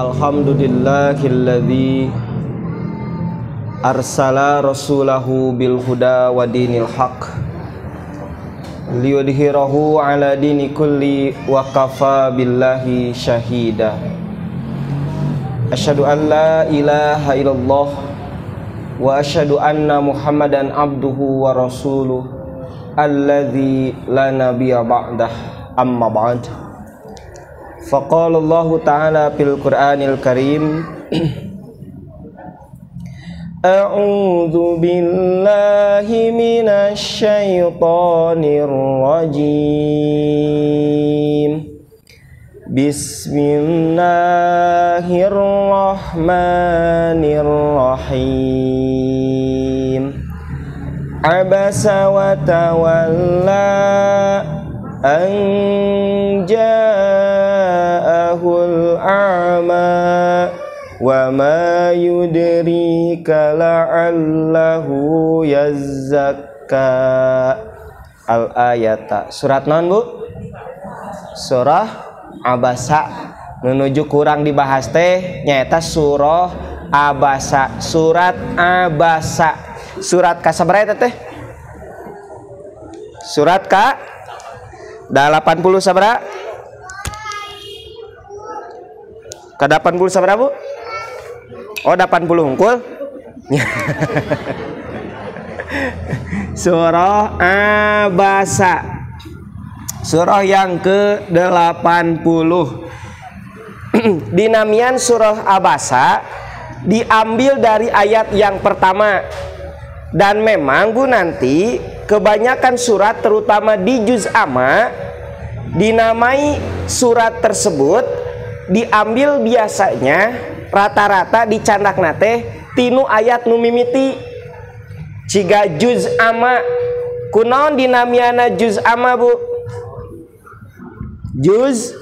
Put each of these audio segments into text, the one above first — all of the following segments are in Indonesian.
Alhamdulillahilladzi arsala rasulahu bil huda wa dinil haq liyudhhirahu ala dini kulli wa kafa billahi syahida. Asyhadu an la ilaha illallah wa asyhadu anna Muhammadan abduhu wa rasuluh alladzi la nabiyya ba'dah, amma ba'd. Faqala Allah ta'ala fil Qur'anil Karim, A'udzu billahi minasy syaithanir rajim. Bismillahirrahmanirrahim. Abasa wa tawalla an ja'ahul a'ma wa ma yudrika la'allahu yazzakka. Al-ayata. Surat non, Bu? Surah Abasa. Menuju kurang dibahas teh nyaeta surah Abasa. Surat Abasa. Surat ka sabaraha teh? Surat ka 80 sabaraha? Ka 80 sabaraha, Bu? Oh, 80 hungkul. Surah Abasa. Surah yang ke-80. Dinamian surah Abasa diambil dari ayat yang pertama. Dan memang, Bu, nanti kebanyakan surat terutama di juz amma dinamai surat tersebut diambil biasanya rata-rata dicandak nate tinu ayat nu mimiti. Ciga juz amma kunaon dinamiana juz amma, Bu? Juz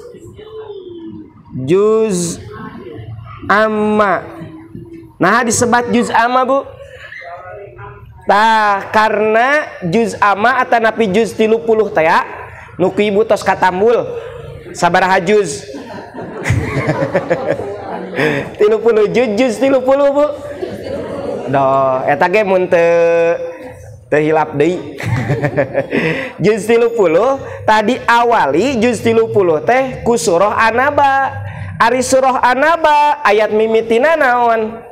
amma. Nah, disebat juz amma, Bu. Tah karena juz amma atanapi juz 30 teh ya nu ku ibu tos katambul sabaraha juz? 30 juz 30, Bu. Doh eta ge mun teu hilap deui. Juz 30 tadi awali juz 30 teh ku surah An-Naba. Ari surah An-Naba ayat mimitina naon?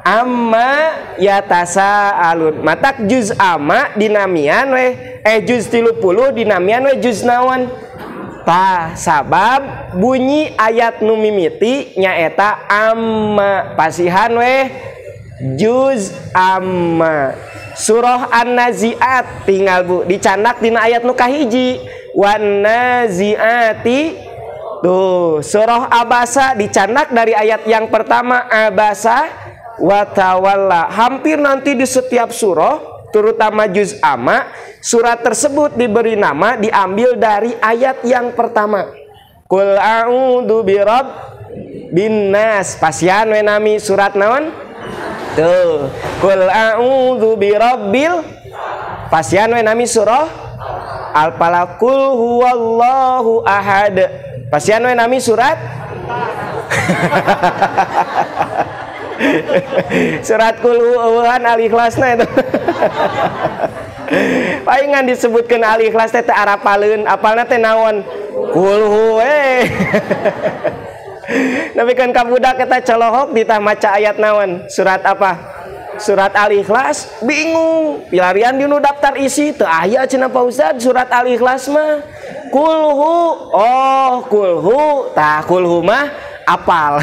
Amma yatasaalun. Matak juz amma dinamian we juz 30 dinamian we juz naon? Tah sabab bunyi ayat nu mimiti nyaeta amma. Pasihan we juz amma. Surah An-Nazi'at tinggal, Bu, dicandak dina ayat nu kahiji. Wan nazi'ati. Tuh, surah Abasa dicandak dari ayat yang pertama Abasa wa tawalla. Hampir nanti di setiap surah terutama juz amma surat tersebut diberi nama diambil dari ayat yang pertama. Qul a'udzu birabbin nas. Pasian we nami surat naon? Tuh, Qul a'udzu birabbil. Pasian we nami surah Al-Falaq. Qul huwallahu ahad. Pasian we nami surat surat Qul huwallahu al-ikhlasna itu. Palingan disebutkeun al-ikhlas teh arapaleun, apalna teh naon? Qul hu. Tapi kan kabudak kita colohok ditah maca ayat naon? Surat apa? Surat Al-Ikhlas, bingung. Pilarian dinu daftar isi teu aya cenah Pak Ustad surat Al-Ikhlas mah. Qul hu. Oh, qul hu. Tah qul hu mah apal.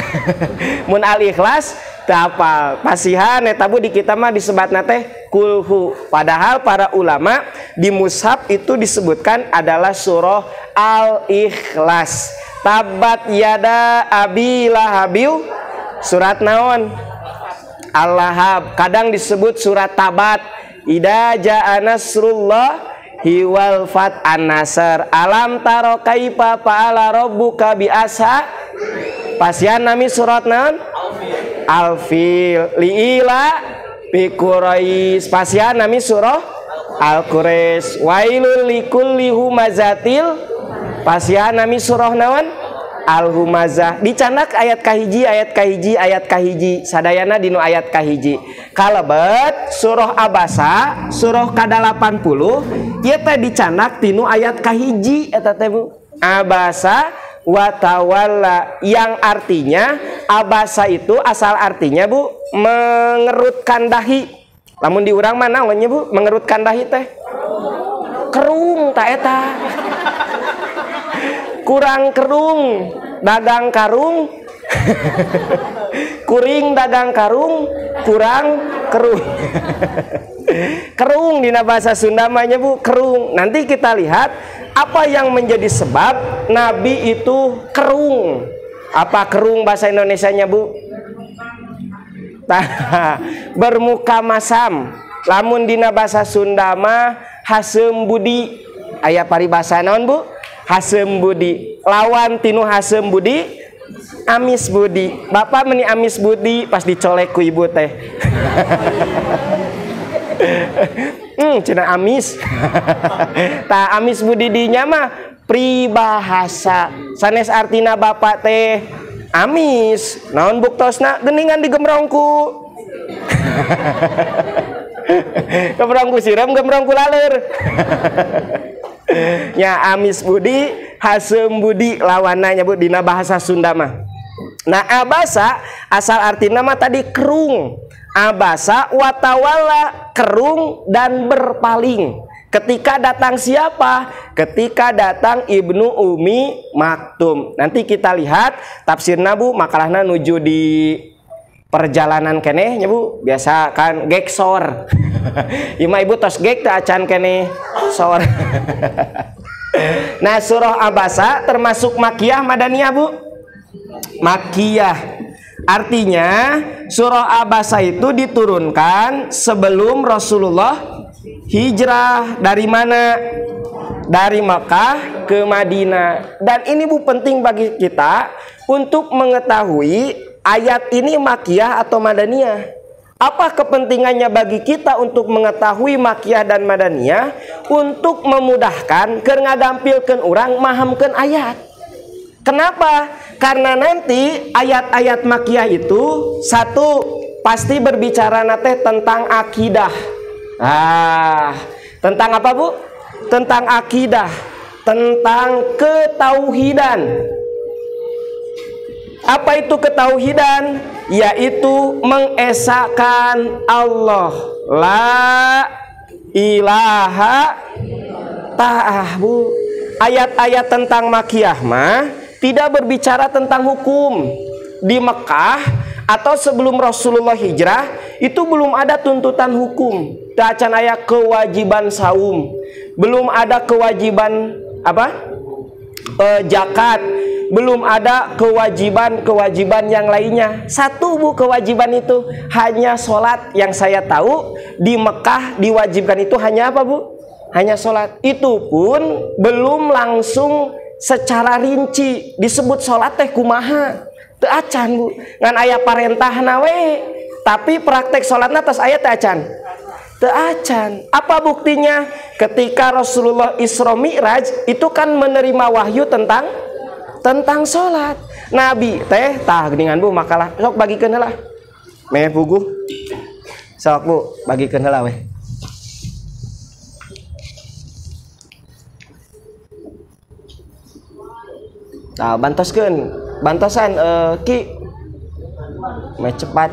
Mun Al-Ikhlas teu apal. Pasihan eta, Bu, di kita mah disebatna teh qul hu. Padahal para ulama di mushaf itu disebutkan adalah surah Al-Ikhlas. Tabat yada abi lahabiu. Surat naon? Al-Lahab. Kadang disebut surat Tabat. Idza jaa nasrullahi wal fath. An-Nasr. Alam taro kaifa fa'ala rabbuka bi asha. Pasian nami surat naon? Al-Fil. Liila bi Quraish. Pasian nami surah Al-Quraish. Wailul likulli humazatil. Pasian nami surah naon? Al-Humazah. Dicanak ayat kahiji, ayat kahiji, ayat kahiji. Sadayana dinu ayat kahiji. Kalebet surah Abasa, surah ke-80, ieu teh dicanak tinu ayat kahiji eta teh Bu. Abasa wa tawalla, yang artinya abasa itu asal artinya Bu mengerutkan dahi. Lamun di urang mah naonnya Bu mengerutkan dahi teh? Kerung ta eta. Kurang kerung, dagang karung. Kuring dagang karung, kurang kerung. Kerung dina bahasa Sunda mahnya Bu, kerung. Nanti kita lihat apa yang menjadi sebab Nabi itu kerung. Apa kerung bahasa Indonesianya Bu? Bermuka masam. Lamun dina bahasa Sunda mah hasem budi. Aya paribasa naon Bu? Hasem budi. Lawan tinu hasem budi amis budi. Bapak meni amis budi pas dicolek ku ibu teh. Cenah amis. Tah amis budi dinya mah pribahasa. Sanes artina bapak teh amis. Naon buktosna geuningan digemrongku. Gemrongku siram, gemrongku laler. Ya amis budi, hasem budi lawananya Bu dina bahasa Sunda mah. Nah abasa asal artinya mah tadi kerung. Abasa watawala, kerung dan berpaling. Ketika datang siapa? Ketika datang Ibnu Umi Maktum. Nanti kita lihat tafsirna Bu, makalahna nuju di perjalanan keneh nya Bu. Biasa kan geksor. Ima ibu tos gek teh acan keneh sor. Nah surah Abasa termasuk makiyah madaniyah Bu? Makiyah. Artinya surah Abasa itu diturunkan sebelum Rasulullah hijrah dari mana? Dari Makkah ke Madinah. Dan ini Bu penting bagi kita untuk mengetahui ayat ini makiyah atau madaniyah. Apa kepentingannya bagi kita untuk mengetahui makiyah dan madaniyah? Untuk memudahkan keur ngagampilkeun urang mahamkeun ayat. Kenapa? Karena nanti ayat-ayat makiyah itu satu pasti berbicara nate tentang akidah. Tentang apa Bu? Tentang akidah, tentang ketauhidan. Apa itu ketauhidan? Yaitu mengesahkan Allah, la ilaha ta'ah Bu. Ayat-ayat tentang makiyah mah tidak berbicara tentang hukum. Di Mekah atau sebelum Rasulullah hijrah itu belum ada tuntutan hukum. Tacan aya kewajiban saum, belum ada kewajiban apa? Zakat, belum ada kewajiban-kewajiban yang lainnya. Satu Bu kewajiban itu hanya sholat. Yang saya tahu di Mekah diwajibkan itu hanya apa Bu? Hanya sholat. Itu pun belum langsung secara rinci disebut sholat teh kumaha. Teu acan Bu. Ngan aya parentahna we. Tapi praktek sholatna tos aya teu acan. Teu acan. Apa buktinya? Ketika Rasulullah Isra Mi'raj itu kan menerima wahyu tentang sholat. Nabi teh tah geuningan Bu makalah sok bagikeun heula. Meh puguh. Sok Bu bagikeun heula we. Tah bantoskeun, bantosan Ki. Meh cepat.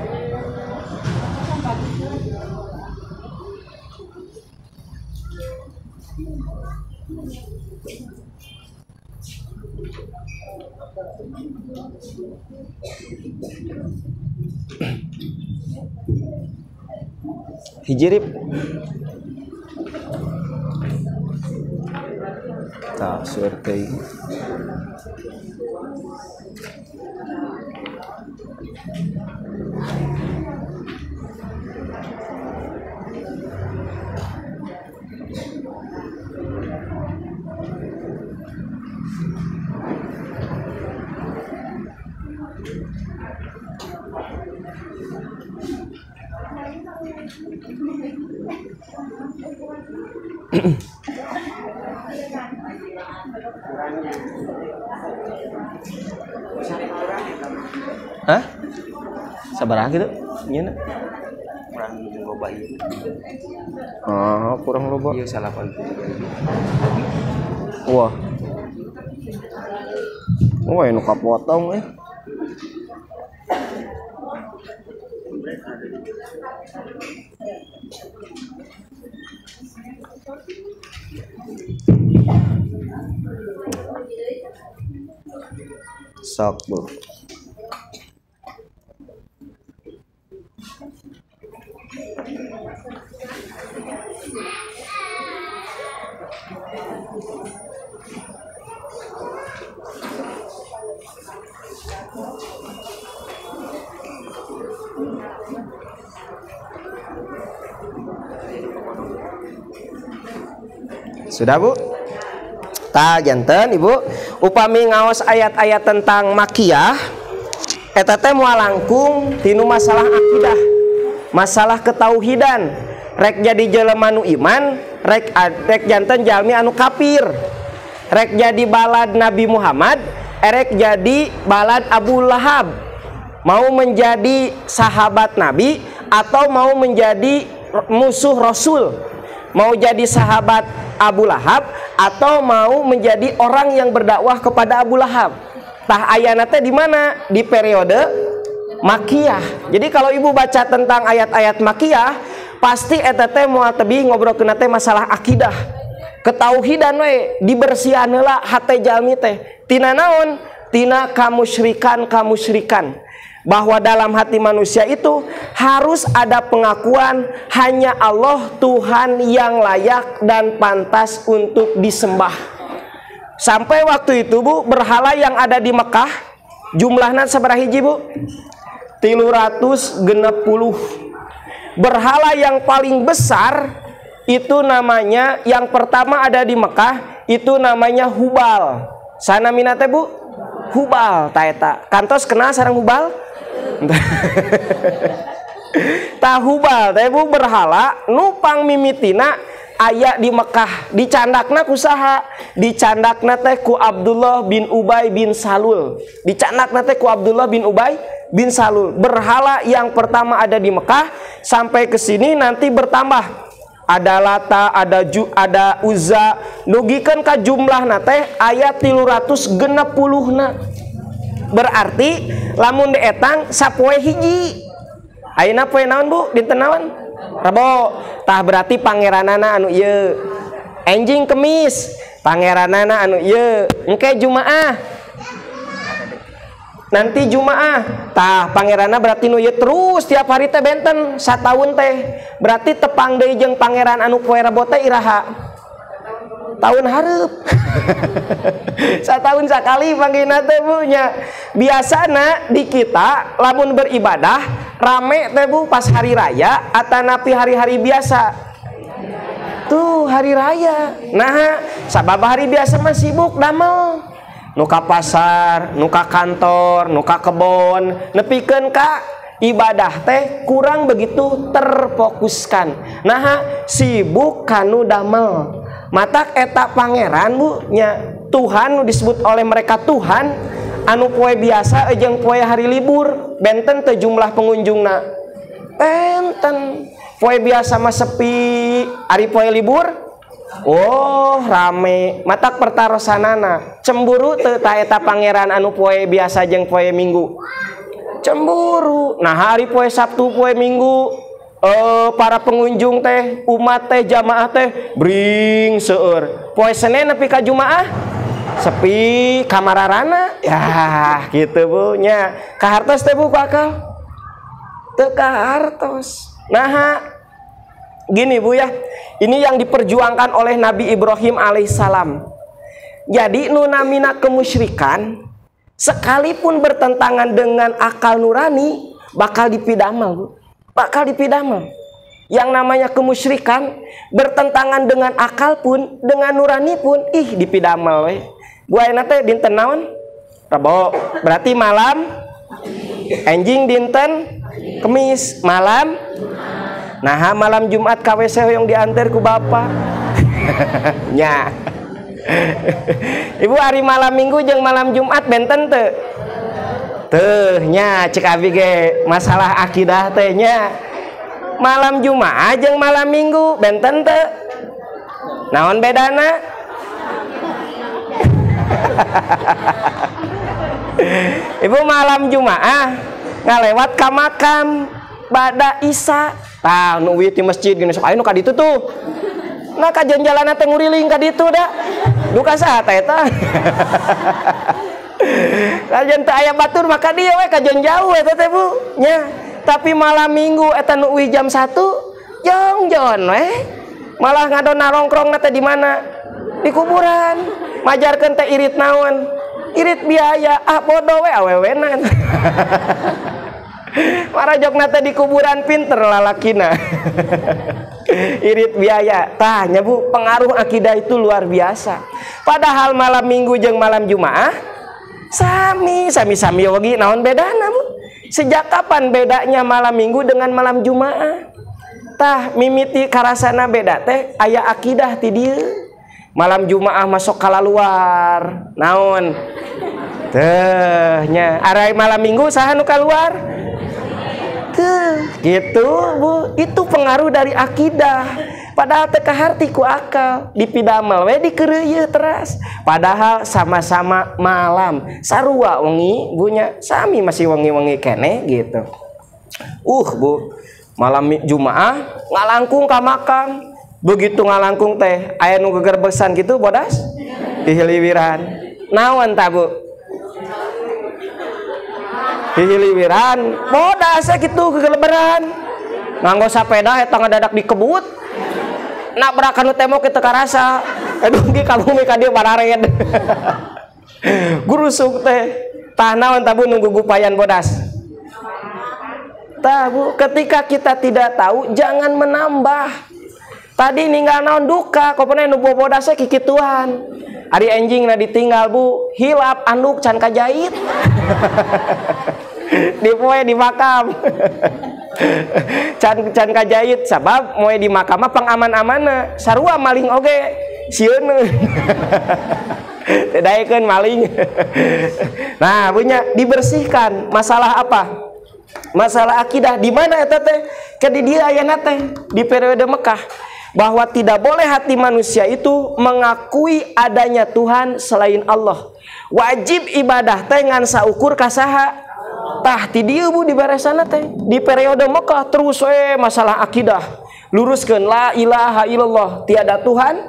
Hijrib. Tak survei. Hah? Sabaraha gitu? Nyeuna. Kurang loba ieu. Kurang loba. Ieu 83. Wah. Wah, nu kapotong eh. Sok, Bu. Sudah, Bu? Tah janten Ibu, upami ngaos ayat-ayat tentang makiyah eta teh moal langkung tinu masalah akidah, masalah ketauhidan. Rek jadi jelema nu iman, rek janten jalmi anu kafir. Rek jadi balad Nabi Muhammad, rek jadi balad Abu Lahab. Mau menjadi sahabat Nabi atau mau menjadi musuh Rasul. Mau jadi sahabat Abu Lahab atau mau menjadi orang yang berdakwah kepada Abu Lahab. Tah ayana teh di mana? Di periode Makiyah. Jadi kalau Ibu baca tentang ayat-ayat Makiyah, pasti eta teh moal tebih ngobrolkeun teh masalah akidah. Ketauhidan we dibersihan heula hate jalmi teh. Tina naon? Tina kamusyrikan. Bahwa dalam hati manusia itu harus ada pengakuan hanya Allah Tuhan yang layak dan pantas untuk disembah. Sampai waktu itu Bu, berhala yang ada di Mekah jumlahnya sabaraha hiji Bu? 360. Berhala yang paling besar itu namanya, yang pertama ada di Mekah itu namanya Hubal. Sana minate Bu? Hubal taeta. Kantos kenal sareng Hubal? Tahubal teh Bu berhala nupang mimitina aya di Mekah, dicandakna kusaha? Dicandakna teh ku Abdullah bin Ubay bin Salul. Dicandakna teh ku Abdullah bin Ubay bin Salul. Berhala yang pertama ada di Mekah sampai ke sini nanti bertambah. Ada Lata, ada Uzza, nugikeun ka jumlahna teh aya 360na. Berarti lamun dietang sapoe hiji. Ayeuna poe naon Bu? Dinten naon? Rebo. Tah berarti pangeranana anu ieu. Enjing Kemis, pangeranana anu ieu. Engke Jumaah. Nanti Jumaah. Tah pangeranna berarti nu ieu terus tiap hari teh benten sataun teh. Berarti tepang deui jeung pangeran anu poe Rebo teh iraha? Tahun hareup. Satahun sakali panggilna teh Bu nya. Biasana di kita lamun beribadah rame teh Bu pas hari raya atanapi hari-hari biasa. Tuh hari raya. Nah, sababaraha hari biasa mah sibuk damel. Nu ka pasar, nu ka kantor, nu ka kebon, nepikeun ka ibadah teh kurang begitu terfokuskan. Nah, sibuk kanu damel. Matak eta pangeran Bu nya Tuhan nu disebut oleh mereka Tuhan anu poe biasa jeung poe hari libur benten teu jumlah pengunjungna benten poe biasa mah sepi ari poe libur oh rame matak pertarosanana cemburu teu ta eta pangeran anu poe biasa jeung poe Minggu cemburu. Nah hari poe Sabtu poe Minggu para pengunjung teh umat teh jamaah teh bring seueur poe Senin nepi ka Jumaah sepi kamararana ya gitu Bu nya kahartos teh Bu bakal teu kahartos. Nah gini Bu ya, ini yang diperjuangkan oleh Nabi Ibrahim alaihissalam. Jadi nu namina kemusyrikan sekalipun bertentangan dengan akal nurani bakal dipidamel Bu, bakal dipidamel. Yang namanya kemusyrikan bertentangan dengan akal pun, dengan nurani pun dipidamel we. Gua enak teh dinten naon? Rebo. Berarti malam enjing dinten Kemis, malam nah malam Jumat KWC yang diantar ku bapak nya Ibu hari malam minggu jeung malam Jumat benten teu? Teu nya cek abi ge masalah akidah teh nya. Malam Jumat jeung malam minggu benten teu? Naon bedana? Ibu malam Jumaah ngalewat ka makam bada Isya. Tah nu wieu ti masjid geus sok aya nu ka ditu tuh. Nah kajen jalanna teh nguriling ka ditu da. Duka saha eta? Kajen teu aya batur maka dieu we kajen jauh eta teh Bu. Nya, tapi malam Minggu eta nu uih jam 1 jongjon we. Malah ngadona rongkrongna teh di mana? Di kuburan. Majarkeun teh irit naon? Irit biaya. Ah bodoh we awewenan. Marajokna teh di kuburan pinter lalakina. Irit biaya. Tah nya Bu, pengaruh akidah itu luar biasa. Padahal malam Minggu jeung malam Jumaah sami-sami oge naon bedana Bu? Sejak kapan bedanya malam Minggu dengan malam Jumaah? Tah mimiti karasana beda teh aya akidah ti dieu. Malam Jumaah masuk kalaluar naon? Teh nya arai malam Minggu saha nu kaluar? Teu gitu Bu, itu pengaruh dari akidah. Padahal teu kaharti ku akal, dipidamel we dikeureuyeun teras. Padahal sama-sama malam, sarua wengi bunya sami masih wengi-wengi keneh gitu. Bu, malam Jumaah ngalangkung ka makam. Begitu ngalangkung teh aya nu gegerbesan gitu bodas dihiliwiran. Naon tah Bu? Hiliwiran bodas gitu kegeleberan nganggo sapeda eta ngadadak dikebut nabrakan nu tembok teu karasa edungki kamu mi ka dieu barared gurusuk teh tah naon tah Bu nunggu gupayan bodas tah Bu ketika kita tidak tahu jangan menambah tadi ninggal naon duka kopone nu bodas kikituan ari enjingna ditinggal Bu hilap anduk can kajait di poe di makam can kajait sabab moe di makam mah pangaman-amanna sarua maling oge sieun daekeun maling. Nah punya dibersihkan masalah apa? Masalah akidah di mana eta teh? Ke di dieu aya teh di periode Mekah bahwa tidak boleh hati manusia itu mengakui adanya Tuhan selain Allah. Wajib ibadah teh ngan saukur ka saha? Tah ti dieu Bu di baresana teh di periode Mekah terus masalah akidah. Luruskeun la ilaha illallah, tiada Tuhan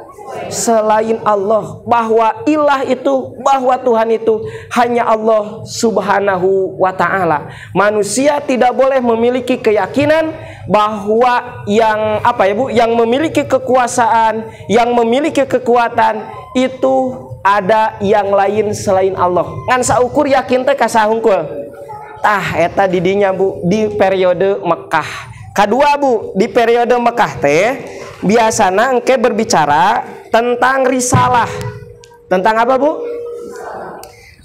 selain Allah, bahwa ilah itu, bahwa Tuhan itu hanya Allah Subhanahu wa taala. Manusia tidak boleh memiliki keyakinan bahwa yang apa ya Bu, yang memiliki kekuasaan, yang memiliki kekuatan itu ada yang lain selain Allah. Ngan saukur yakin teh ka sahungkul. Tah eta didinya Bu di periode Mekah. Kedua Bu, di periode Mekah teh biasana engke berbicara tentang risalah. Tentang apa Bu?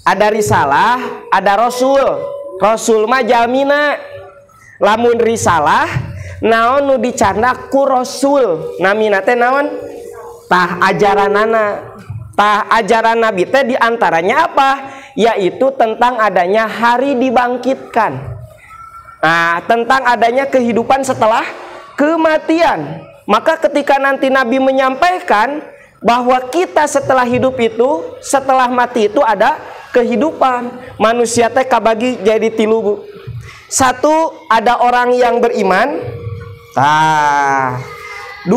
Ada risalah, ada rasul. Rasul mah jalmina. Lamun risalah naon nu dicandak ku rasul. Namina teh naon? Tah ajaranana. Tah ajaran Nabi teh diantaranya apa? Yaitu tentang adanya hari dibangkitkan. Nah, tentang adanya kehidupan setelah kematian. Maka ketika nanti Nabi menyampaikan bahwa kita setelah hidup itu, setelah mati itu ada kehidupan. Manusia teh kabagi jadi 3 Bu. 1 ada orang yang beriman. 2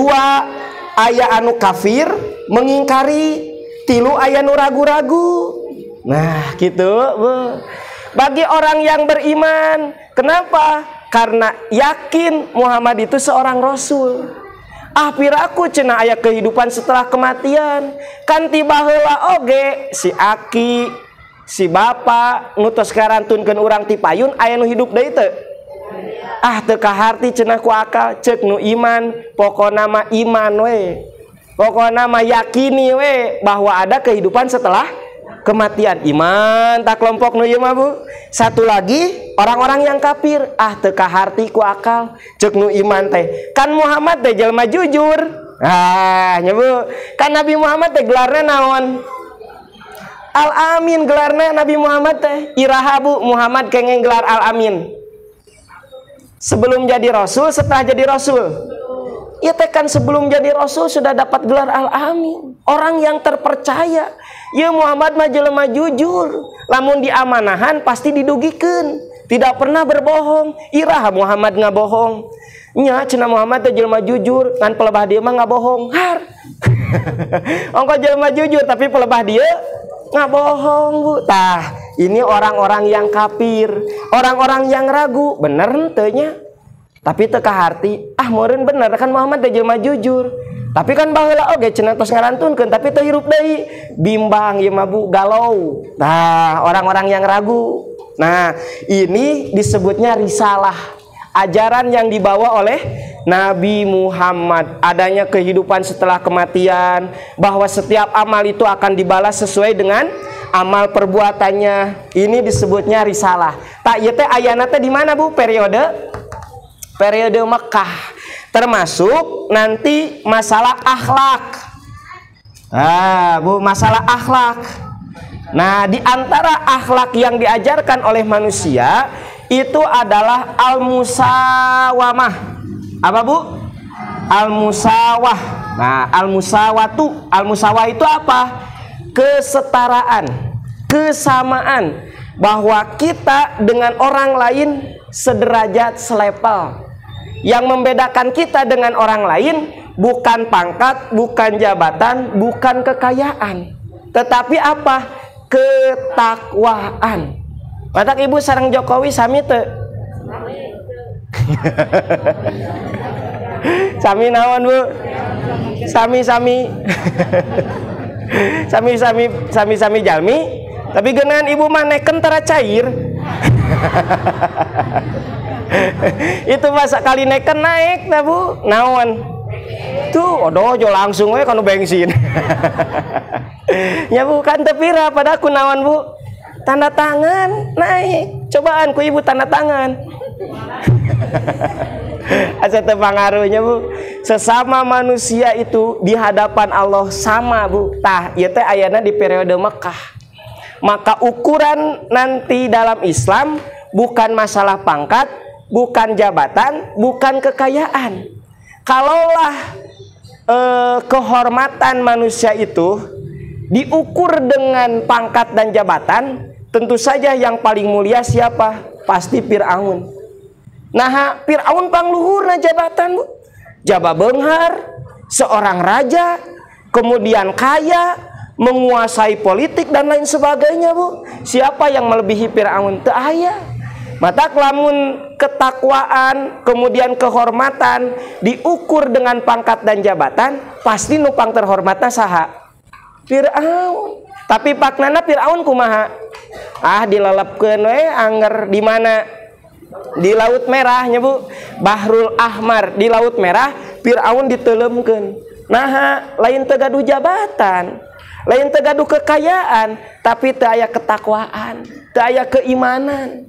aya anu kafir mengingkari. 3 aya nu ragu-ragu. Nah gitu Bu. Bagi orang yang beriman, kenapa? Karena yakin Muhammad itu seorang rasul. Piraku cenah aya kehidupan setelah kematian. Kan tiba heula oge si aki, si bapa ngutos karantunkeun urang ti payun aya nu hidup deui teu? Teu kaharti cenah ku akal, ceuk nu iman, pokona mah iman we. Pokona mah yakini we bahwa ada kehidupan setelah kematian. Iman tak kelompok nu ieu mah Bu. 1 lagi orang-orang yang kafir, teu kaharti ku akal, ceuk nu iman teh. Kan Muhammad teh jelema jujur. Nya Bu, kan Nabi Muhammad teh gelarna naon? Al-Amin gelarna Nabi Muhammad teh. Iraha Bu, Muhammad kenging gelar Al-Amin. Sebelum jadi Rasul, setelah jadi Rasul. Ya teh kan sebelum jadi Rasul sudah dapat gelar Al-Amin. Orang yang terpercaya. Ya Muhammad mah jelema jujur. Lamun diamanahan pasti didugikeun. Tidak pernah berbohong. Iraha Muhammad ngabohong. Nya cenah Muhammad teh jelema jujur, ngan pelebah dia mah ngabohong. Har. Ongko jelema jujur tapi pelebah dia ngabohong Bu. Tah, ini orang-orang yang kafir, orang-orang yang ragu, bener henteu nya. Tapi teu kaharti, meureun bener kan Muhammad teh jelema jujur. Tapi kan baheula oge cenah tos ngarantunkeun tapi teu hirup deui. Bimbang ieu mah Bu, galau. Nah, orang-orang yang ragu. Nah, ini disebutnya risalah. Ajaran yang dibawa oleh Nabi Muhammad, adanya kehidupan setelah kematian, bahwa setiap amal itu akan dibalas sesuai dengan amal perbuatannya. Ini disebutnya risalah. Tak ieu teh ayana teh di mana Bu? Periode Mekah. Termasuk nanti masalah akhlak. Bu, masalah akhlak. Nah, di antara akhlak yang diajarkan oleh manusia itu adalah al-musawamah. Apa Bu? Al-musawah. Nah, al-musawah itu apa? Kesetaraan, kesamaan, bahwa kita dengan orang lain sederajat, selevel. Yang membedakan kita dengan orang lain bukan pangkat, bukan jabatan, bukan kekayaan, tetapi apa? Ketakwaan. Matak Ibu sareng Jokowi sami teu? Sami naon Bu? Sami-sami. Sami-sami jalmi, tapi geunaan Ibu mah neken tara cair. Itu masa kali neken naik dah Bu. Naon? Tuh, odoh jo langsung we kanu bensin. Ya Bu, kan teu pira pada aku naon Bu? Tanda tangan naik. Cobaan ku Ibu tanda tangan. Asa teu pangaruhnya Bu. Sesama manusia itu di hadapan Allah sama Bu. Tah, ieu teh ayana di periode Mekah. Maka ukuran nanti dalam Islam bukan masalah pangkat, bukan jabatan, bukan kekayaan. Kalaulah kehormatan manusia itu diukur dengan pangkat dan jabatan, tentu saja yang paling mulia siapa? Pasti Fir'aun. Nah, Fir'aun pangluhurna jabatan Bu. Jaba beunghar, seorang raja, kemudian kaya, menguasai politik dan lain sebagainya Bu. Siapa yang melebihi Fir'aun? Teu aya. Mata lamun ketakwaan, kemudian kehormatan diukur dengan pangkat dan jabatan, pasti nupang terhormatna saha? Fir'aun. Tapi paknana Fir'aun kumaha? Dilelepkeun we anger di mana? Di Laut Merah nya Bu. Bahrul Ahmar, di Laut Merah Fir'aun diteuleumkeun. Nah, lain teu gaduh jabatan, lain teu gaduh kekayaan, tapi teu aya ketakwaan, teu aya keimanan.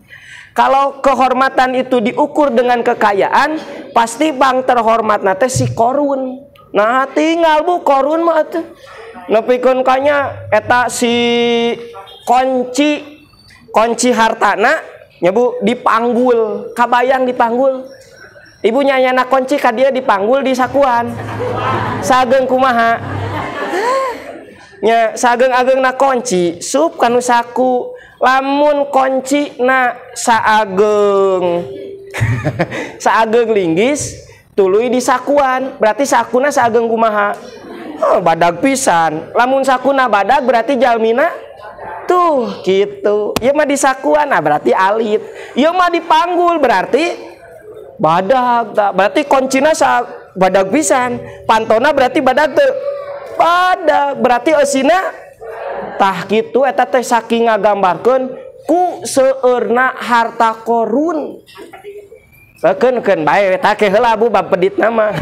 Kalau kehormatan itu diukur dengan kekayaan, pasti bang terhormat nate si Korun. Nah, tinggal Bu Korun mah atuh. Nepikeun kanya eta si kunci hartana nya Bu dipanggul, kabayang dipanggul. Ibu nyanyana kunci ka dia dipanggul di sakuan. Sageung kumaha? Nya sageung-ageungna kunci, sup kanu saku. Lamun kunci na saageng linggis tuluy di sakuan, berarti sakuna saageng kumaha? Badag pisan. Lamun sakuna badag berarti jalmina tuh gitu. Ieu mah di sakuan, nah berarti alit. Ieu mah dipanggul berarti badag. Berarti kuncina sa badag pisan. Pantona berarti badag teu badag. Berarti eusina tah kitu eta teh saking ngagambarkeun ku seueurna harta Korun. Keun bae take heula Bu bab peditna mah.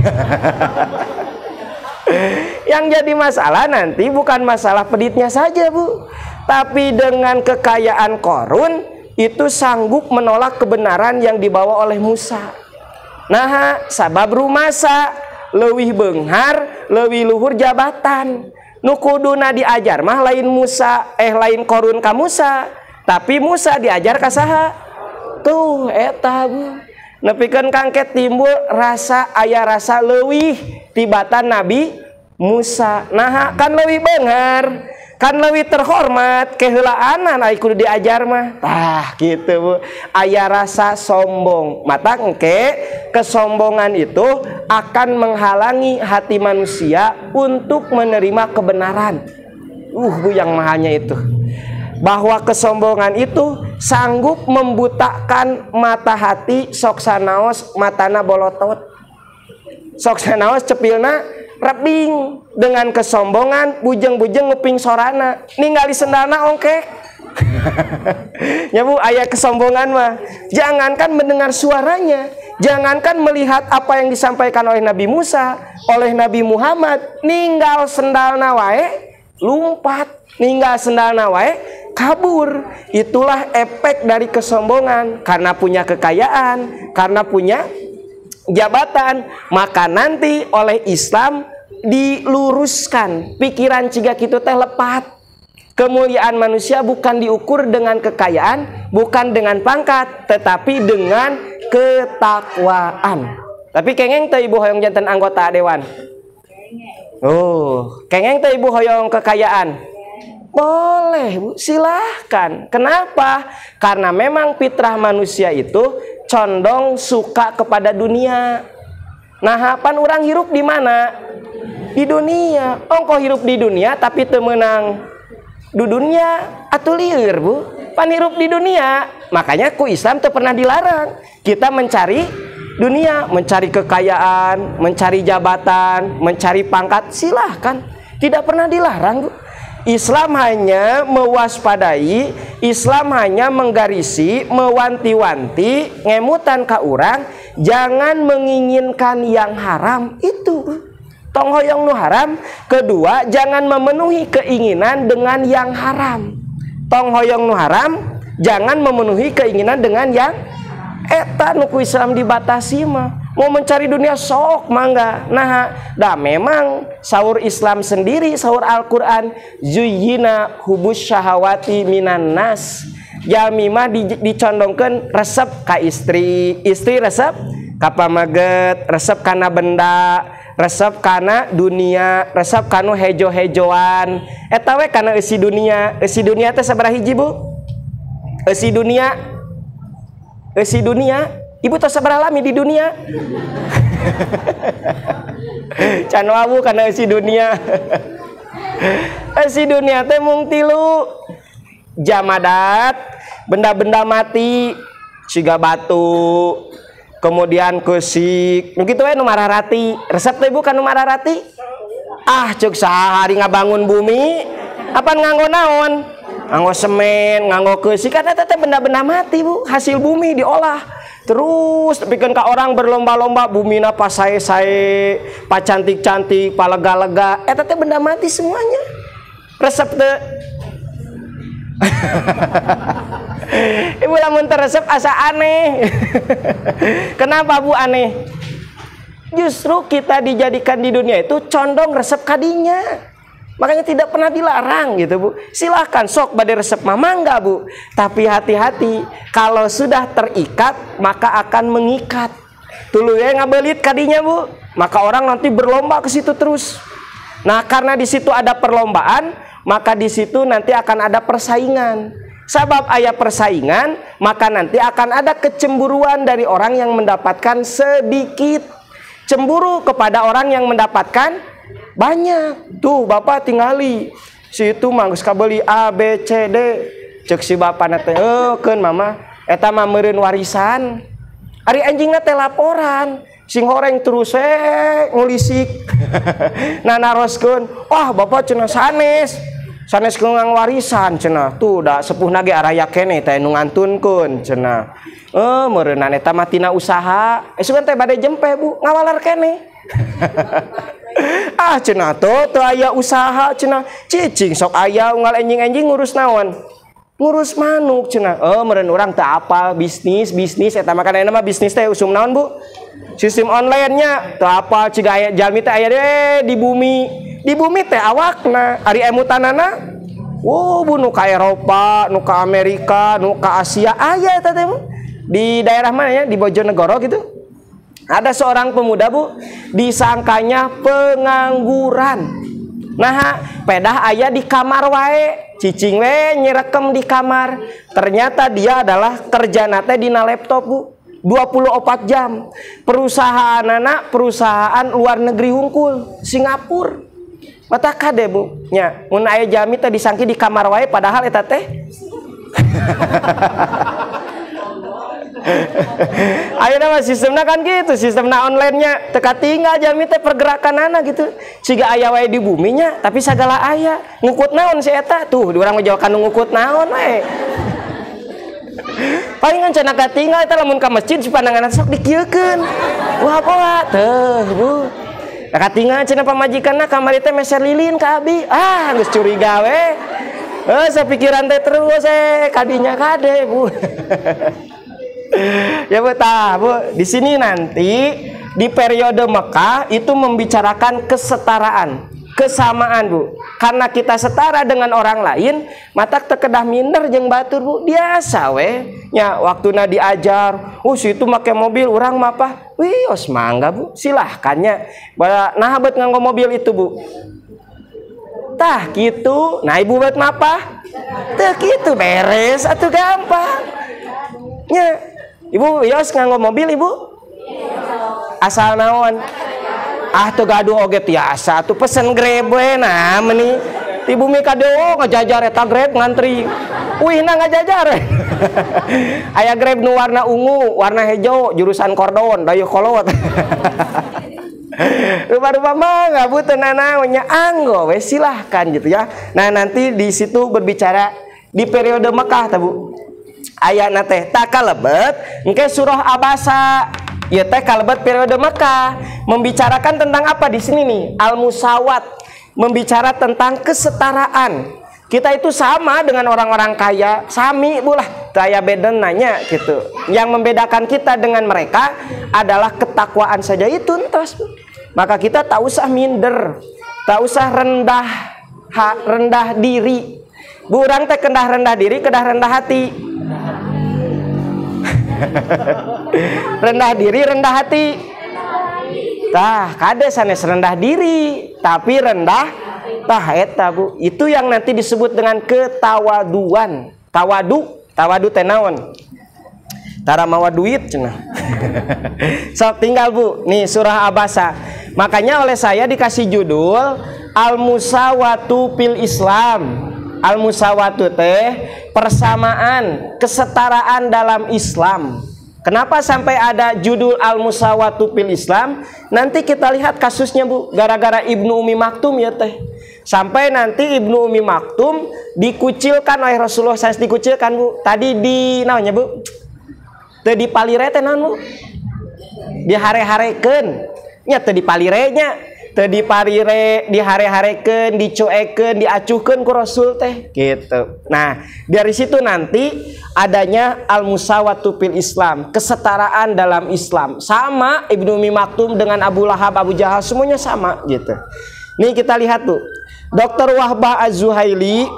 Yang jadi masalah nanti bukan masalah peditnya saja Bu, tapi dengan kekayaan Korun itu sanggup menolak kebenaran yang dibawa oleh Musa. Nah, sabab rumasa leuwih beunghar, leuwih luhur jabatan. Nu kuduna diajar mah lain lain Qarun ka Musa, tapi Musa diajar ka saha? Tuh eta Bu. Nepikeun kangket timbul aya rasa leuwih tibatan Nabi Musa. Nah, kan leuwih beunghar, kan leuwih terhormat, keheulaan ai kudu diajar mah. Tah kitu Bu. Aya rasa sombong. Mata engke kesombongan itu akan menghalangi hati manusia untuk menerima kebenaran. Bu yang mahanya itu. Bahwa kesombongan itu sanggup membutakan mata hati sok sanaos matana bolotot. Sok sanaos cepilna rebing. Dengan kesombongan bujeng-bujeng nguping sorana, ningali sendalna ongkek. Ya Bu, aya kesombongan mah jangankan mendengar suaranya, jangankan melihat apa yang disampaikan oleh Nabi Musa, oleh Nabi Muhammad, ninggal sendalna wae lumpat, ninggal sendalna wae kabur. Itulah efek dari kesombongan. Karena punya kekayaan, karena punya jabatan, maka nanti oleh Islam diluruskan pikiran ciga kitu teh lepat. Kemuliaan manusia bukan diukur dengan kekayaan, bukan dengan pangkat, tetapi dengan ketakwaan. Tapi kengeng teh ibu hoyong janten anggota dewan. Oh, kengeng teh ibu hoyong kekayaan. Boleh Bu, silahkan. Kenapa? Karena memang fitrah manusia itu condong suka kepada dunia. Nah, pan orang hirup di mana? Di dunia. Ongko hirup di dunia tapi teu meunang di dunia atuh lieur Bu. Pan hirup di dunia. Makanya ku Islam teu pernah dilarang kita mencari dunia, mencari kekayaan, mencari jabatan, mencari pangkat, silahkan. Tidak pernah dilarang Bu. Islam hanya mewaspadai, Islam hanya menggarisi, mewanti-wanti, ngemutan ka urang, jangan menginginkan yang haram itu. Tong hoyong nu haram. Kedua, jangan memenuhi keinginan dengan yang haram. Tong hoyong nu haram, jangan memenuhi keinginan dengan yang eta nu ku Islam dibatasi mah. Mau mencari dunia sok mangga. Nah, dah memang saur Islam sendiri, saur Al-Qur'an, zuyyina hubus syahawati minan nas. Jalmi mah dicondongkeun resep ka istri, istri resep ka pamaget, resep kana benda, resep kana dunia, resep kanu hejo-hejoan. Eta we kana eusi dunia. Eusi dunia teh sabaraha hiji Bu? Eusi dunia. Eusi dunia. Ibu tos sabaraha lami di dunia? Can wawu kana eusi dunia. Eusi dunia teh mung 3. Jamadat, benda-benda mati, siga batu, kemudian kusik, nu kitu we nu mararati. Resep teh Ibu kan nu mararati? Ah, ceuk sahari ngabangun bumi, apa nganggo naon? Nganggo semen, nganggo kusik, kan eta teh benda-benda mati Bu, hasil bumi diolah. Terus bikin ka orang berlomba-lomba bumina pa sae-sae, pa cantik-cantik, pa lega-lega. Eta teh benda mati semuanya. Resep teh Ibu lamun resep asa aneh. Kenapa Bu aneh? Justru kita dijadikan di dunia itu condong resep kadinya. Makanya tidak pernah dilarang gitu Bu. Silahkan sok bade resep mama enggak Bu. Tapi hati-hati, kalau sudah terikat maka akan mengikat. Tuluy ngabelit kadinya Bu. Maka orang nanti berlomba ke situ terus. Nah, karena di situ ada perlombaan, maka di situ nanti akan ada persaingan. Sebab aya persaingan, maka nanti akan ada kecemburuan dari orang yang mendapatkan sedikit. Cemburu kepada orang yang mendapatkan banyak. Tuh Bapak tingali si itu manggus kabeli A B C D. Cek si bapana teh keun mama eta mah meureun warisan. Ari anjingna teh laporan, sing horeng terus ngulisik. Nah naroskeun, wah Bapak cenah sanes keungang warisan cenah. Tuh da sepuhna ge araya keneh teh nu ngantunkeun cenah. Meureunna eta mah tina usaha. Esukeun teh bade jempe Bu, ngawalar keneh. Ah cenah tuh aya usaha cenah cicing sok aya unggal enjing-enjing ngurus naon ngurus manuk cenah. Meureun urang teu apal bisnis eta mah kana mah bisnis teh usum naon Bu? Sistem online-nya teu apal ciga aya jalmi teh aya di bumi. Di bumi teh awakna ari emutanana. Bu nu ka Eropa, nu ka Amerika, nu ka Asia aya eta teh di daerah mana ya? Di Bojonegoro gitu. Ada seorang pemuda Bu, disangkanya pengangguran. Nah, pedah aya di kamar wae, cicing we nyerekem di kamar. Ternyata dia adalah kerja nate dina laptop Bu, 24 jam. Perusahaan luar negeri hungkul, Singapura. Mata kade Bu, nya mun aya jalmi teh disangki di kamar wae padahal eta teh ayeuna mah sistemna kan gitu, sistemna online-nya teu katinggal jalmi teh pergerakanana gitu. Siga aya wae di buminya, tapi sagala aya. Ngukut naon si eta? Tuh, urang ngejawab kanu ngukut naon we. Palingan cenah katinggal eta lamun ka masjid si pandangan sok dikieukeun. Wah, pola teuh, Bu. Katinggal cenah pamajikanna kamari teh meser lilin ka abi. Geus curiga we. Sapikiran teh terus kadinya kade, Bu. Ya Bu, Bu, di sini nanti di periode Mekah itu membicarakan kesetaraan, kesamaan Bu. Karena kita setara dengan orang lain, mata tekedah minder jeung batur Bu. Biasa we. Nya waktuna diajar, situ make mobil urang mah apa? Wih, os mangga Bu, silahkannya. Nah bet nganggo mobil itu Bu. Tah gitu. Nah ibu bet mapa? Teh gitu beres atuh gampang. Nya Ibu yos nganggo mobil Ibu? Asal naon? Tuh gaduh oge tiasa tuh pesen Grab we nah meuni. Ti bumi kadeo ngajajar eta Grab ngantri. Wihna ngajajar. Aya Grab nu warna ungu, warna hijau, jurusan kordon, dayu kolot. Rupa-rupa mah enggak butuh nanaonnya anggo we silahkan gitu ya. Nah, nanti di situ berbicara di periode Mekah ta Bu. Ayatna teh tak kalebet engke surah Abasa ya teh kalebet periode Mekah membicarakan tentang apa di sini nih al-musawat, membicara tentang kesetaraan. Kita itu sama dengan orang-orang kaya, sami Bu lah, kaya beden nanya gitu. Yang membedakan kita dengan mereka adalah ketakwaan saja itu entos. Maka kita tak usah minder, tak usah rendah diri. Bu urang teh kendah rendah diri, kedah rendah hati. Rendah diri, rendah hati. Tah, kade sanes rendah diri, tapi rendah tah eta Bu. Itu yang nanti disebut dengan ketawaduan. Tawadu teh naon? Tara mawa duit cenah. Sok tinggal Bu. Nih surah Abasa. Makanya oleh saya dikasih judul Al-Musawatu fil Islam. Al-musawatu teh persamaan, kesetaraan dalam Islam. Kenapa sampai ada judul Al-Musawatu fil Islam? Nanti kita lihat kasusnya Bu, gara-gara Ibnu Umi Maktum ya teh. Sampai nanti Ibnu Umi Maktum dikucilkan oleh Rasulullah SAW, dikucilkan Bu. Tadi di naonnya Bu? Teu dipalire teh naon Bu? Dihare-harekeun. Nya teu dipalirenya. Teu diparire, dihare-hareken, dicuekeun, diacuhkeun ku Rasul teh gitu. Nah, dari situ nanti adanya al-musawatu fil Islam, kesetaraan dalam Islam. Sama Ibnu Umi Maktum dengan Abu Lahab, Abu Jahal semuanya sama gitu. Nih kita lihat tuh. Dr. Wahbah Az-Zuhaili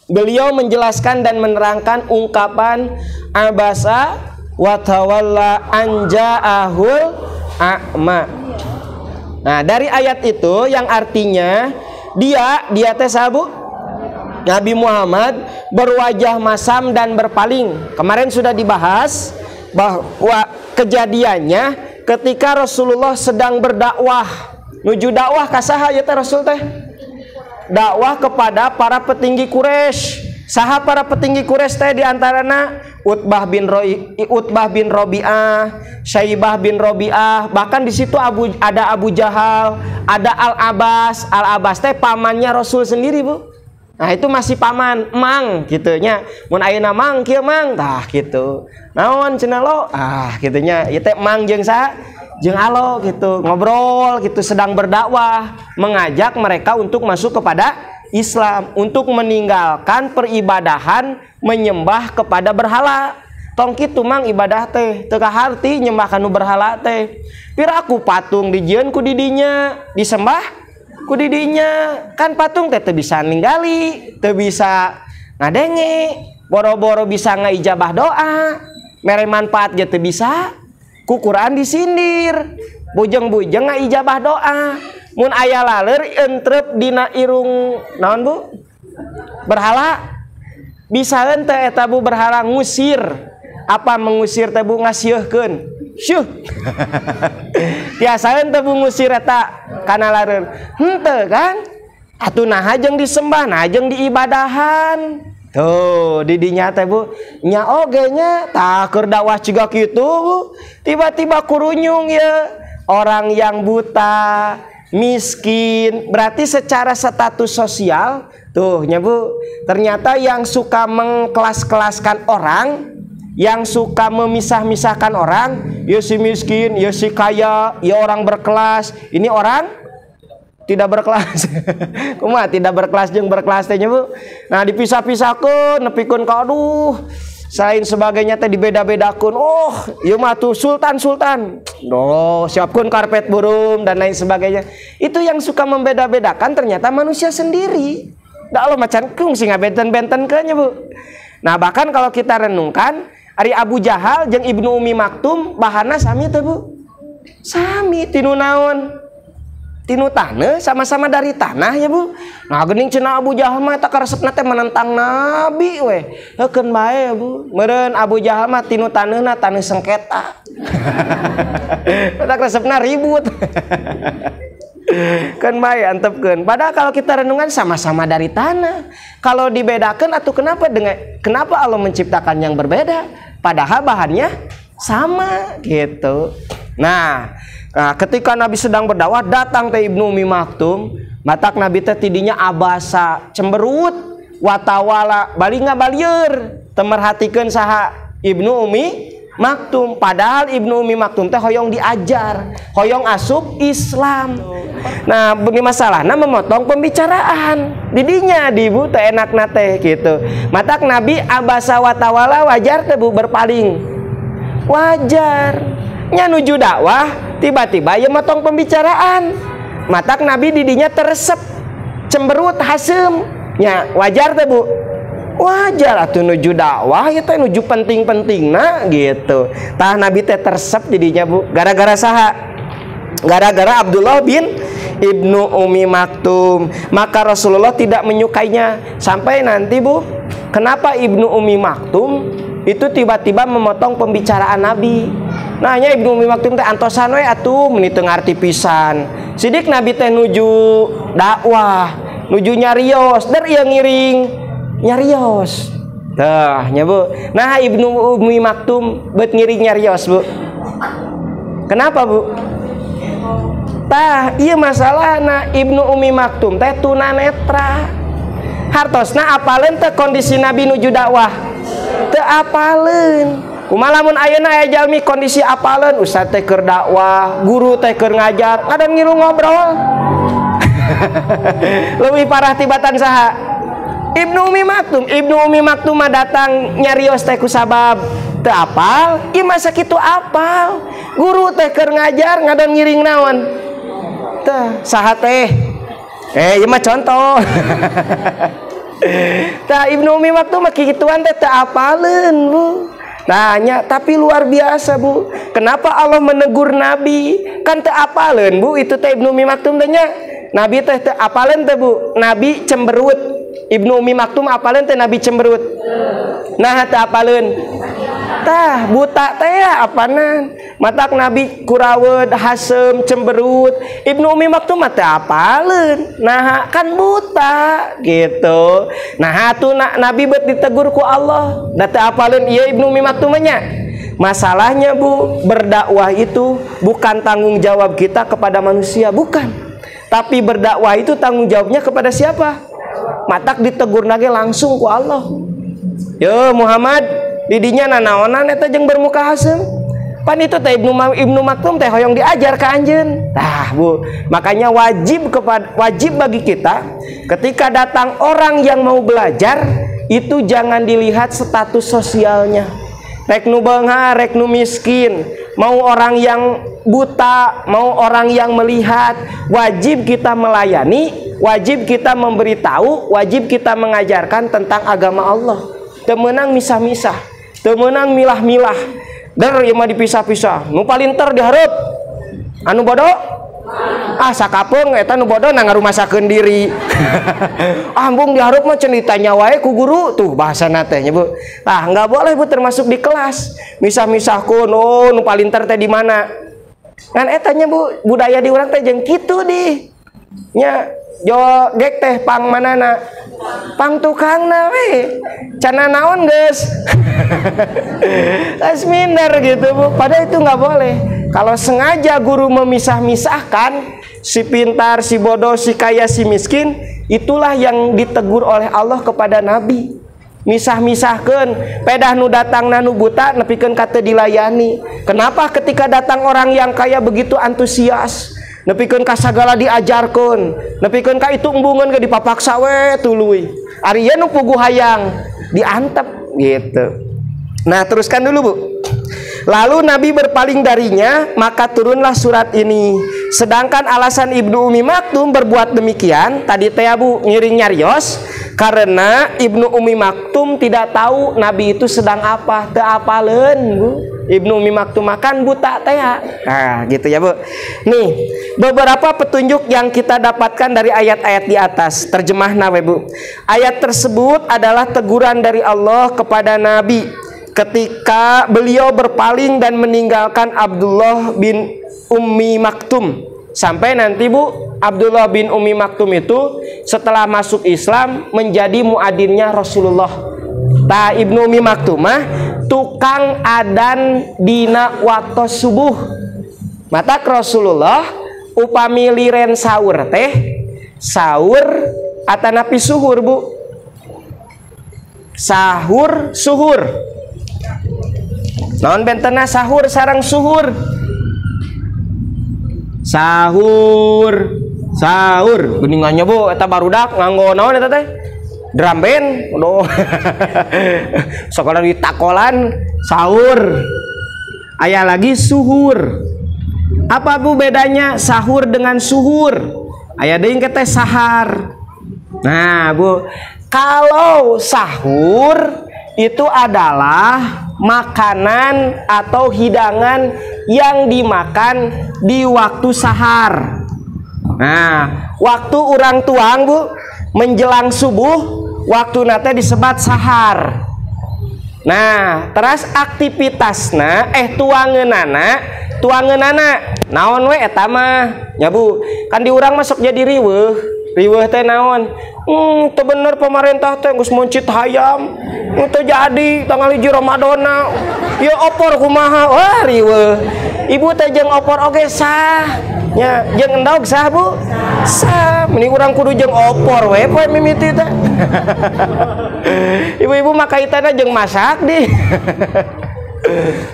beliau menjelaskan dan menerangkan ungkapan abasa wa tawalla anja'ahul a'ma. Nah, dari ayat itu yang artinya dia teh sabu Nabi Muhammad berwajah masam dan berpaling. Kemarin sudah dibahas bahwa kejadiannya ketika Rasulullah sedang berdakwah. Nuju dakwah kasaha ya teh Rasul teh? Dakwah kepada para petinggi Quraisy. Saha para petinggi Quraisy teh diantarana Utbah bin Robi'ah, Syaibah bin Robi'ah, bahkan di situ ada Abu Jahal, ada Al-Abbas. Al-Abbas teh pamannya Rasul sendiri Bu. Nah itu masih paman, mang gitunya. Mun ayeuna mang kieu mang, tah gitu. Naon cenah lo? Gitunya. Ieu teh mang jeung saha? Jeung alo gitu, ngobrol gitu, sedang berdakwah, mengajak mereka untuk masuk kepada Islam, untuk meninggalkan peribadahan menyembah kepada berhala. Tong kitu mang ibadah teh teu kaharti nyembah kanu berhala teh. Piraku patung dijieun ku didinya, disembah ku didinya. Kan patung teh teu bisa ninggali, teu bisa ngadenge, boro-boro bisa ngaijabah doa, mere manfaat ge teu bisa. Ku Quran disindir, bujeng-bujeng ngaijabah doa. Mun aya laler entrep dina irung naon Bu? Berhala. Bisa henteu eta Bu berhala ngusir. Apa mengusir teh Bu? Ngasieухkeun. Syuh. Tiasa henteu Bu ngusir eta kana laler. Henteu kan? Atuh naha jeung disembah, naha jeung diibadahan. Tuh didinya teh Bu nya oge nya tah keur dakwah ciga kitu Bu. Tiba-tiba kurunyung ya orang yang buta, miskin, berarti secara status sosial tuh ya Bu, ternyata yang suka mengkelas-kelaskan orang, yang suka memisah-misahkan orang, ya si miskin, ya si kaya, ya orang berkelas, ini orang tidak berkelas. Kumaha tidak berkelas jeung berkelas teh nya Bu. Nah dipisah-pisahkeun nepikeun ka aduh selain sebagainya teh dibeda-bedakeun. Oh, ieu mah tuh sultan. Oh, siapkeun karpet burung dan lain sebagainya. Itu yang suka membeda-bedakan ternyata manusia sendiri. Da Allah macan kungsi ngabenten-bentenkeun nya Bu. Nah, bahkan kalau kita renungkan, ari Abu Jahal jeung Ibnu Umi Maktum bahanna sami teh Bu. Sami tinu naon? Tinu tanah, sama-sama dari tanah ya Bu. Nah geuning cenah Abu Jahal mah eta karesepna teh menentang Nabi we. Heukeun bae Bu. Meureun Abu Jahal mah tinu taneuhna taneuh sengketa. Eta karesepna ribut. Keun bae antepkeun. Padahal kalau kita renungan sama-sama dari tanah. Kalau dibedakan atuh kenapa Allah menciptakan yang berbeda? Padahal bahannya sama gitu. Nah, ketika Nabi sedang berdakwah datang teh Ibnu Umi Maktum, matak Nabi teh tidinya abasa, cemberut, watawala, bali ngabalieur, temerhatikeun saha Ibnu Umi Maktum. Padahal Ibnu Umi Maktum teh hoyong diajar, hoyong asup Islam. Nah, bagi masalahna memotong pembicaraan. Didinya di Bu teh enakna teh gitu. Matak Nabi abasa watawala wajar teh Bu berpaling. Wajar. Nya nuju dakwah tiba-tiba ya motong pembicaraan. Matak Nabi didinya teresep cemberut hasem. Nya wajar teh Bu. Wajar atuh nuju dakwah ya teh nuju penting-pentingna gitu. Tah Nabi teh teresep didinya Bu. Gara-gara saha? Gara-gara Abdullah bin Ibnu Umi Maktum. Maka Rasulullah tidak menyukainya. Sampai nanti Bu, kenapa Ibnu Umi Maktum itu tiba-tiba memotong pembicaraan Nabi? Nanya Ibnu Umi Maktum teh antosan we atuh meuni teu ngarti pisan. Sidik Nabi teh nuju dakwah, nuju nyarios, der ieu ngiring nyarios. Tah nya Bu. Nah Ibnu Umi Maktum beut ngiring nyarios Bu. Kenapa Bu? Tah ieu masalahna Ibnu Umi Maktum teh tunanetra. Hartosna apaleun teh kondisi Nabi nuju dakwah? Teu apaleun. Kumaha lamun ayeuna aya jalmi kondisi apaleun, ustaz teh keur dakwah, guru teh keur ngajar, ngadan ngilu ngobrol. Leuwih parah tibatan saha? Ibnu Umi Maktum. Ibnu Umi Maktum mah datang nyarios teh ku sabab teu apal, ieu masa kitu apal. Guru teh keur ngajar, ngadan ngiring naon? Teh saha teh? Ieu mah contoh. Tah Ibnu Umi Maktum mah kikituan teh teu apaleun Bu. Tanya, tapi luar biasa Bu. Kenapa Allah menegur Nabi? Kan teu apaleun Bu, itu teh Ibnu Umi Maktum teh nya. Nabi teh teu apaleun teh Bu. Nabi cemberut. Ibnu Umi Maktum apaleun teh Nabi cemberut. Nah teu apaleun. Tah buta teh apanan. Matak Nabi kurawed, hasem, cemberut. Ibnu Umi Maktum mah teu apaleun. Nah kan buta gitu. Nah atuh Nabi beut ditegur ku Allah. Da teu apaleun ieu Ibnu Umi Maktum nya. Masalahnya Bu, berdakwah itu bukan tanggung jawab kita kepada manusia, bukan. Tapi berdakwah itu tanggung jawabnya kepada siapa? Matak ditegur nage langsung ku Allah. Yo Muhammad, didinya nanaonan eta jeung bermuka hasem. pan itu teh Ibnu Maktum teh hoyong diajar ke anjeun. Tah Bu, makanya wajib bagi kita ketika datang orang yang mau belajar itu jangan dilihat status sosialnya. Rek nu beunghar, rek nu miskin, mau orang yang buta, mau orang yang melihat, wajib kita melayani, wajib kita memberitahu, wajib kita mengajarkan tentang agama Allah. Teu meunang misah-misah, teu meunang milah-milah. Der ieu mah dipisah-pisah. Nu palinter dihareup. Anu bodoh sakapeung eta nu bodoh na ngarumasakeun diri. Ambung dihareup mah cenah ditanya wae ku guru tuh bahasana teh nya Bu. Tah enggak boleh Bu termasuk di kelas. Misah-misahkeun nu palinter teh di mana. Kan eta nya Bu budaya di urang teh jeung kitu di. Nya jo gek teh pang manana? Pang tukangna we. Cana naon geus. Asminder gitu Bu. Padahal itu enggak boleh. Kalau sengaja guru memisah-misahkan si pintar, si bodoh, si kaya, si miskin, itulah yang ditegur oleh Allah kepada Nabi. Misah-misahkan, pedah nu datang nu buta nepikeun kate dilayani. Kenapa ketika datang orang yang kaya begitu antusias? Nepikeun ka sagala diajarkeun, nepikeun ka itu embungeun ge dipapaksa we tuluy. Ari ieu nu puguh hayang diantep gitu. Nah, teruskan dulu Bu. Lalu Nabi berpaling darinya, maka turunlah surat ini. Sedangkan alasan Ibnu Ummi Maktum berbuat demikian, tadi teh Bu ngiring nyarios, karena Ibnu Ummi Maktum tidak tahu Nabi itu sedang apa, teu apaleun Bu. Ibnu Ummi Maktum makan buta teh. Nah, gitu ya Bu. Nih, beberapa petunjuk yang kita dapatkan dari ayat-ayat di atas. Terjemahna we Bu. Ayat tersebut adalah teguran dari Allah kepada Nabi ketika beliau berpaling dan meninggalkan Abdullah bin Ummi Maktum. Sampai nanti Bu, Abdullah bin Ummi Maktum itu setelah masuk Islam menjadi muadzinnya Rasulullah. Nah, Ibnu Ummi Maktum mah tukang adan dina waktu subuh. Mata Rasulullah upami liren sahur teh sahur atanapi suhur Bu. Sahur suhur. Naon bentena sahur sareng suhur. Sahur geuningannya Bu eta barudak nganggo naon eta teh? Drum band. Aduh. Sekolah di takolan sahur. Aya lagi suhur. Apa Bu bedanya sahur dengan suhur? Aya deui teh sahar. Nah, Bu, kalau sahur itu adalah makanan atau hidangan yang dimakan di waktu sahar. Nah, waktu orang tuang Bu menjelang subuh, waktu nate disebat sahar. Nah, terus aktivitasna tuangeunana naon we eta mah nya Bu. Kan di urang masuk jadi riweuh teh naon? Teu bener pemerintah teh geus muncit hayam. Teu jadi tanggal 1 Ramadana. Ya opor kumaha? Wah, riweuh. Ibu teh jeung opor oge sah. Nya jeung endog sah Bu? Sah. Mending urang kudu jeung opor we poe mimiti teh. Ibu-ibu makaitana jeung masak di.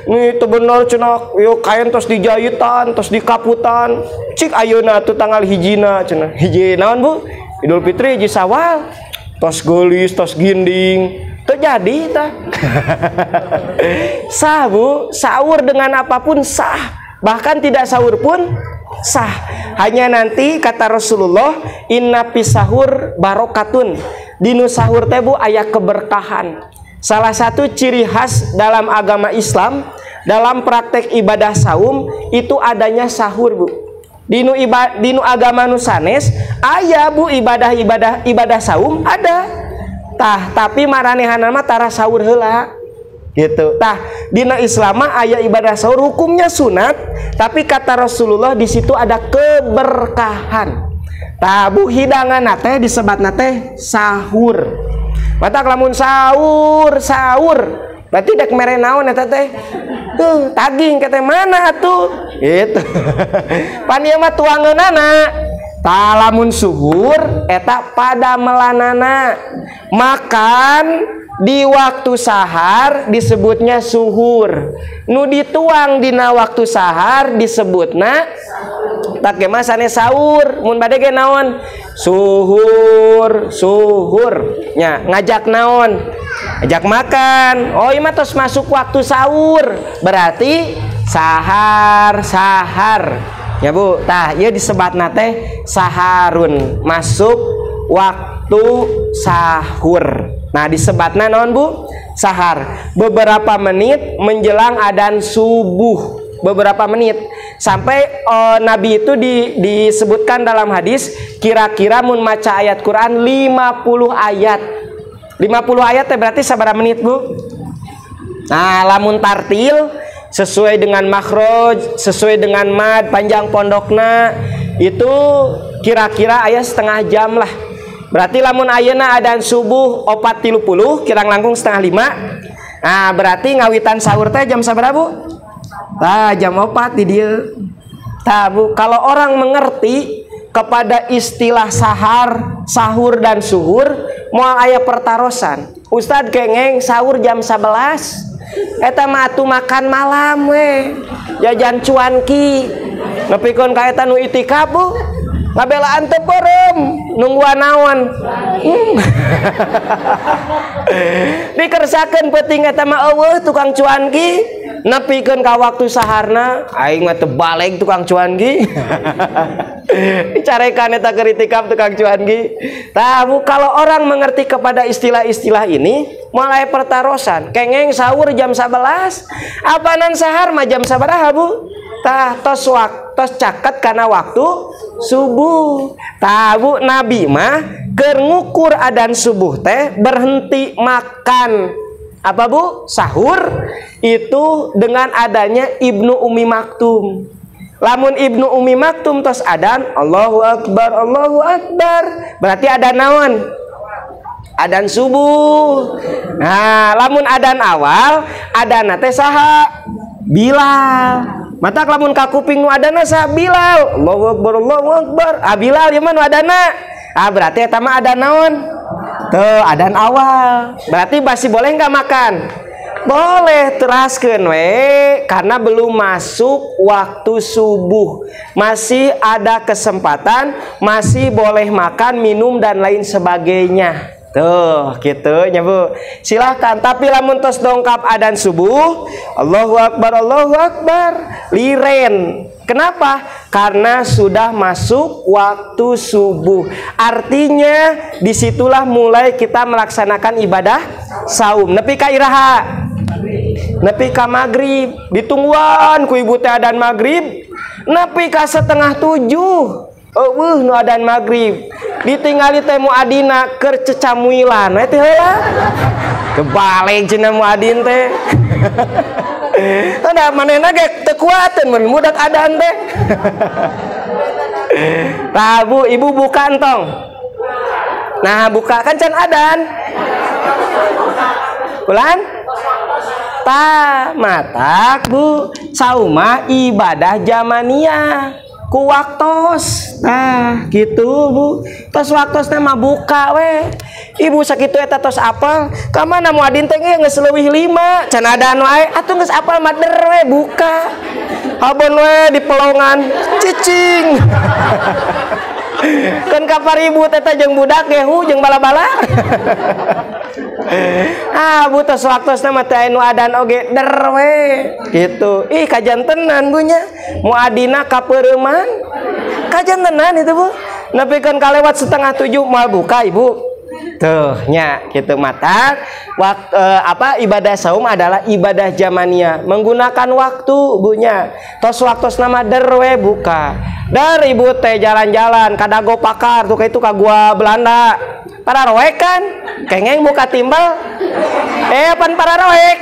Nih teu bener cenah yo kain tos dijahitan, tos dikaputan. Cik ayeuna tuh tanggal hijina cenah. Hiji naon Bu? Idul Fitri hiji Sawal. Tos geulis, tos ginding. Teu jadi tah. Sah Bu, sahur dengan apapun sah. Bahkan tidak sahur pun sah. Hanya nanti kata Rasulullah, inna pisahur barokatun. Dinu sahur teh Bu aya keberkahan. Salah satu ciri khas dalam agama Islam, dalam praktek ibadah saum itu adanya sahur Bu. Dinu agama nu sanes aya Bu ibadah saum ada. Tah tapi maranehanna mah tara sahur heula. Gitu. Tah dina Islam mah aya ibadah sahur hukumnya sunat, tapi kata Rasulullah di situ ada keberkahan. Tah Bu hidanganna teh disebatna teh sahur. Mata lamun sahur berarti dek mere naon eta teh tuh taging kete mana atuh gitu. Pan ieu mah tuangeunana tah lamun suhur eta pada melanana makan di waktu sahar disebutnya suhur, nu dituang dina waktu sahar disebutna tak ge masane sahur. Mun bade ge naon? Suhur, suhur nya ngajak naon? Ngajak makan. Oh ieu mah tos masuk waktu sahur, berarti sahar, sahar ya Bu. Tah ieu disebatna teh saharun, masuk waktu sahur. Nah disebatna naon Bu? Sahar. Beberapa menit menjelang adzan subuh, beberapa menit. Sampai Nabi itu disebutkan dalam hadis kira-kira mun maca ayat Quran 50 ayat. 50 ayat teh berarti sabaraha menit Bu? Nah lamun tartil sesuai dengan makhraj, sesuai dengan mad, panjang pondokna itu kira-kira aya setengah jam lah. Berarti lamun ayeuna adzan subuh 4.30 kirang langkung setengah 5. Nah berarti ngawitan sahur teh jam sabaraha Bu? Tah jam 4 di dieu. Tah Bu, kalau orang mengerti kepada istilah sahar, sahur dan suhur, moal aya pertarosan. Ustad kengeng sahur jam 11. Eta mah atuh makan malam we. Jajan cuanki. Nepikeun ka eta nu itikaf Bu. Ngabelaan teu beureum, nungguan naon. Dikersakeun peuting eta mah eueuh tukang cuanki, nepikeun ka waktu saharna, aing mah teu balik tukang cuanki. Dicarekan eta keur itikaf tukang cuanki. Tah Bu, kalau orang mengerti kepada istilah-istilah ini, mulai pertarosan. Kengeng sahur jam 11, apanan sahar mah jam sabaraha Bu? Tah tos caket karena waktu subuh. Tah Bu, Nabi mah keur ngukur adzan subuh teh berhenti makan apa Bu? Sahur itu dengan adanya Ibnu Ummi Maktum. Lamun Ibnu Ummi Maktum tos adzan Allahu Akbar, Allahu Akbar, berarti adzan naon? Adzan subuh. Nah lamun adzan awal adzan teh saha? Bilal. Mata lamun ka kuping nu adana sa Bilal. Allahu Akbar, Allahu Akbar. Ah Bilal ieu mah nu adana. Ah berarti eta mah adzan naon? Teu adzan awal. Berarti masih boleh enggak makan? Boleh, teraskeun we karena belum masuk waktu subuh. Masih ada kesempatan, masih boleh makan, minum dan lain sebagainya. Tuh, gitu nya Bu. Silahkan, tapi lamun tos dongkap adzan subuh, Allahu Akbar, Allahu Akbar, liren. Kenapa? Karena sudah masuk waktu subuh. Artinya disitulah mulai kita melaksanakan ibadah saum. Nepi ka iraha? Nepi ka maghrib. Ditungguan ku ibu teh adzan maghrib. Nepi ka 6:30. Nu adzan maghrib. Ditinggali teh muadina keur cecamuilan we teh heula. Kebalik cenah muadin teh. Tanda manehna ge teu kuateun mun budak adzan teh. Tah Bu, ibu buka entong. Nah, buka kan can adzan. Ulan? Tah, matak Bu, saumah ibadah zamaniyah. Ku waktos. Nah gitu Bu, tos waktos mah buka we. Ibu sakitu eta tos apal ka mana muadin teh geus leuwih 5 can adzan wae atuh geus apal mader we buka. Habon we di pelongan cicing. Kan kaparibu teh jeung budak ge jeung bala-bala. Ah Bu tos waktos mah teh anu adzan oge der we gitu. Ih kajantenan Bu nya muadina kapeureman kajantenan itu Bu. Nepikeun kalewat 6:30 moal buka Ibu. Tuh nya gitu mata ibadah saum adalah ibadah zamaniyah, menggunakan waktu bunya. Tos waktos nama der we buka. Dar ibu teh jalan-jalan ka Dago Pakar tuh itu ka gua Belanda. Para roek kan kengeng buka timbal. Pan para roek.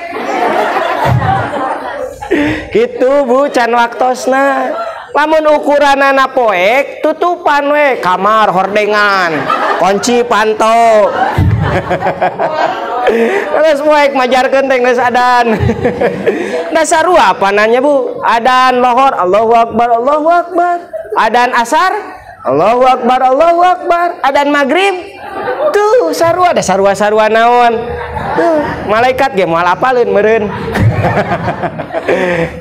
Gitu Bu can waktosna. Lamun ukuranana poek tutupan we kamar hordengan kunci panto. Terus poek majarkeun teh geus adzan. Dasar apa nanya Bu? Adzan lohor Allahu Akbar, Allahu Akbar. Adzan asar Allahu Akbar, Allahu Akbar. Adzan maghrib tuh sarua ada sarua-sarua naon. Tuh, malaikat ge moal apaleun meureun.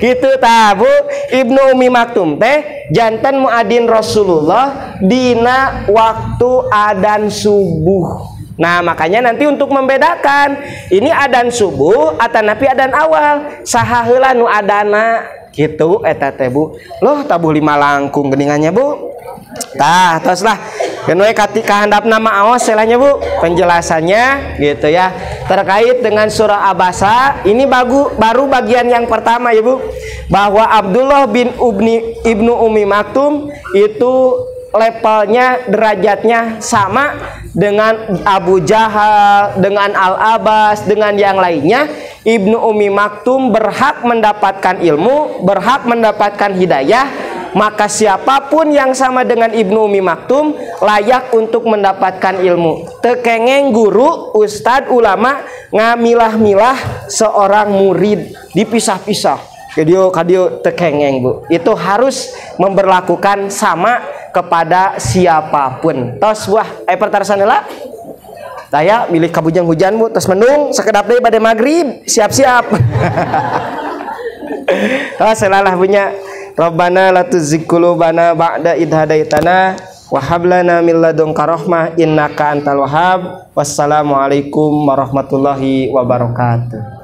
Kitu tah Bu, Ibnu Ummi Maktum teh janten muadzin Rasulullah dina waktu adzan subuh. Nah, makanya nanti untuk membedakan ini adzan subuh atanapi adzan awal, saha heula nu adana kitu eta teh Bu. Loh tabuh 5 langkung geuningannya Bu. Tah, tos lah. Geun we kahandap nama aos selanya Bu, penjelasannya gitu ya. Terkait dengan surah Abasa, ini baru bagian yang pertama ya Bu. Bahwa Abdullah bin Ibnu Ummi Maktum itu levelnya, derajatnya sama dengan Abu Jahal, dengan Al-Abbas, dengan yang lainnya. Ibnu Ummi Maktum berhak mendapatkan ilmu, berhak mendapatkan hidayah. Maka siapapun yang sama dengan Ibnu Ummi Maktum layak untuk mendapatkan ilmu. Tekengeng guru, ustad, ulama ngamilah-milah seorang murid dipisah-pisah. Kadio tekengeng Bu. Itu harus memberlakukan sama kepada siapapun. Tos buah pertarasan heula. Saya milih kabujang hujan Bu, tos mendung sakedap deui bade magrib, siap-siap. Tos selalah punya Rabbana la tuzigh qulubana ba'da idh hadaitana wa hab lana min ladunka rahmah innaka antal wahhab. Wassalamualaikum warahmatullahi wabarakatuh.